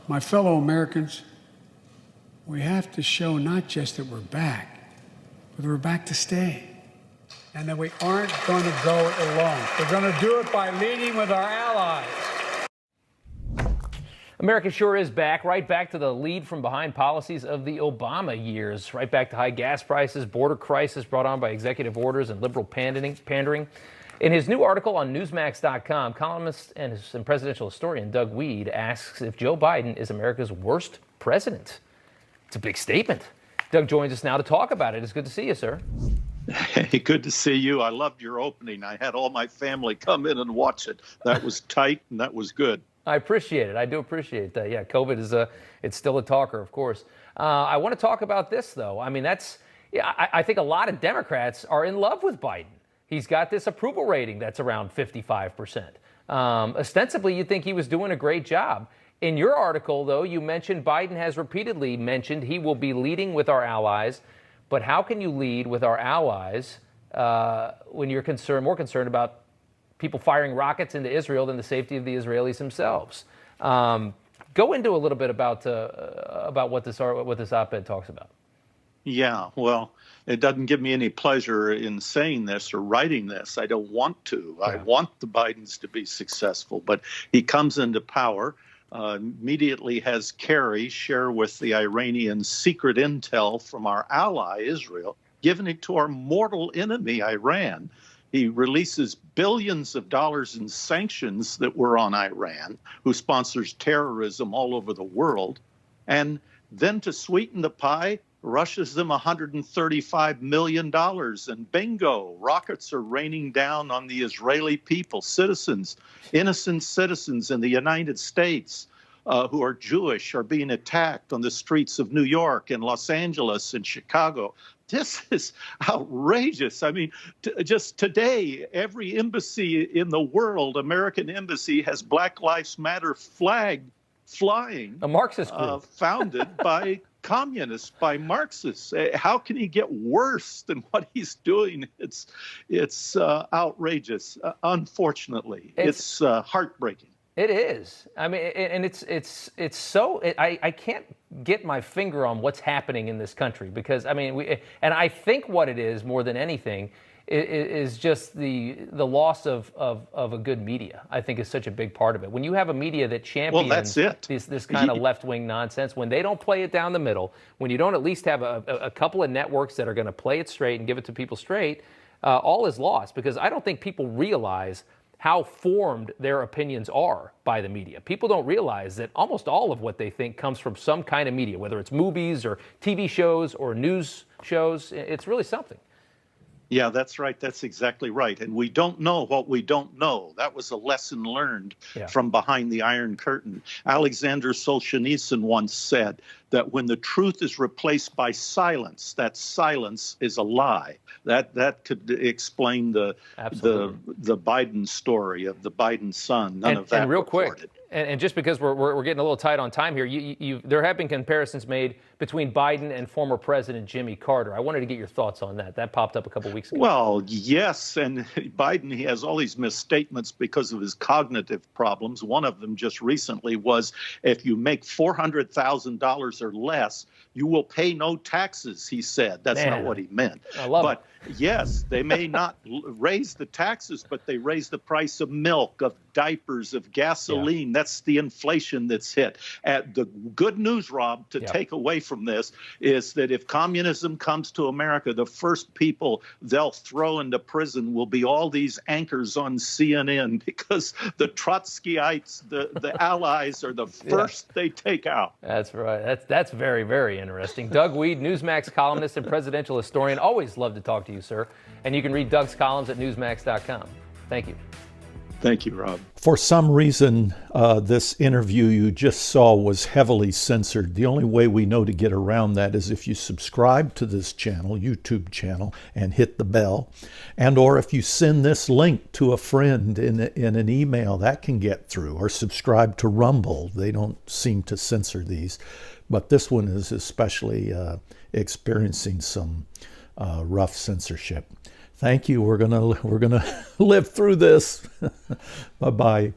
my fellow Americans, we have to show not just that we're back, but we're back to stay. And that we aren't going to go it alone. We're going to do it by leading with our allies. America sure is back, right back to the lead from behind policies of the Obama years, right back to high gas prices, border crisis brought on by executive orders and liberal pandering. In his new article on Newsmax.com, columnist and presidential historian Doug Wead asks if Joe Biden is America's worst president. It's a big statement. Doug joins us now to talk about it. It's good to see you, sir. Hey, good to see you. I loved your opening. I had all my family come in and watch it. That was tight and that was good. I appreciate it. I do appreciate that. Yeah, COVID is it's still a talker, of course. I want to talk about this, though. I mean, I think a lot of Democrats are in love with Biden. He's got this approval rating that's around 55%. Ostensibly, you'd think he was doing a great job. In your article, though, you mentioned Biden has repeatedly mentioned he will be leading with our allies. But how can you lead with our allies when you're more concerned about people firing rockets into Israel than the safety of the Israelis themselves? Go into a little bit about what this op-ed talks about. Yeah, well, it doesn't give me any pleasure in saying this or writing this. I don't want to. Yeah. I want the Bidens to be successful, but he comes into power, immediately has Kerry share with the Iranians secret intel from our ally, Israel, giving it to our mortal enemy, Iran. He releases billions of dollars in sanctions that were on Iran, who sponsors terrorism all over the world. And then to sweeten the pie, rushes them $135 million. And bingo, rockets are raining down on the Israeli people, citizens, innocent citizens in the United States who are Jewish are being attacked on the streets of New York and Los Angeles and Chicago. This is outrageous. I mean, just today, every embassy in the world, American embassy, has Black Lives Matter flag flying. A Marxist group. Founded by communists, by Marxists. How can he get worse than what he's doing? It's outrageous. Unfortunately, it's heartbreaking. It is. I mean, and it's so. I can't get my finger on what's happening in this country because I mean, I think what it is more than anything is just the loss of a good media. I think is such a big part of it. When you have a media that champions this kind of left-wing nonsense, when they don't play it down the middle, when you don't at least have a couple of networks that are going to play it straight and give it to people straight, all is lost because I don't think people realize how formed their opinions are by the media. People don't realize that almost all of what they think comes from some kind of media, whether it's movies or TV shows or news shows. It's really something. Yeah, that's right. That's exactly right. And we don't know what we don't know. That was a lesson learned from behind the Iron Curtain. Alexander Solzhenitsyn once said that when the truth is replaced by silence, that silence is a lie. That could explain the Biden story of the Biden son. None of that and real reported. Quick. And just because we're getting a little tight on time here, there have been comparisons made between Biden and former President Jimmy Carter. I wanted to get your thoughts on that. That popped up a couple weeks ago. Well, yes, and Biden, he has all these misstatements because of his cognitive problems. One of them just recently was if you make $400,000 or less, you will pay no taxes, he said. That's not what he meant. I love it. Yes, they may not raise the taxes, but they raise the price of milk, of diapers, of gasoline. Yeah. That's the inflation that's hit. The good news, Rob, to take away from this is that if communism comes to America, the first people they'll throw into prison will be all these anchors on CNN because the Trotskyites, the allies, are the first they take out. That's right. That's very, very interesting. Doug Wead, Newsmax columnist and presidential historian. Always love to talk to you, sir. And you can read Doug's columns at Newsmax.com. Thank you. Thank you, Rob. For some reason, this interview you just saw was heavily censored. The only way we know to get around that is if you subscribe to this channel, YouTube channel, and hit the bell. And or if you send this link to a friend in an email, that can get through. Or subscribe to Rumble. They don't seem to censor these. But this one is especially experiencing some rough censorship. Thank you. We're gonna live through this. Bye-bye.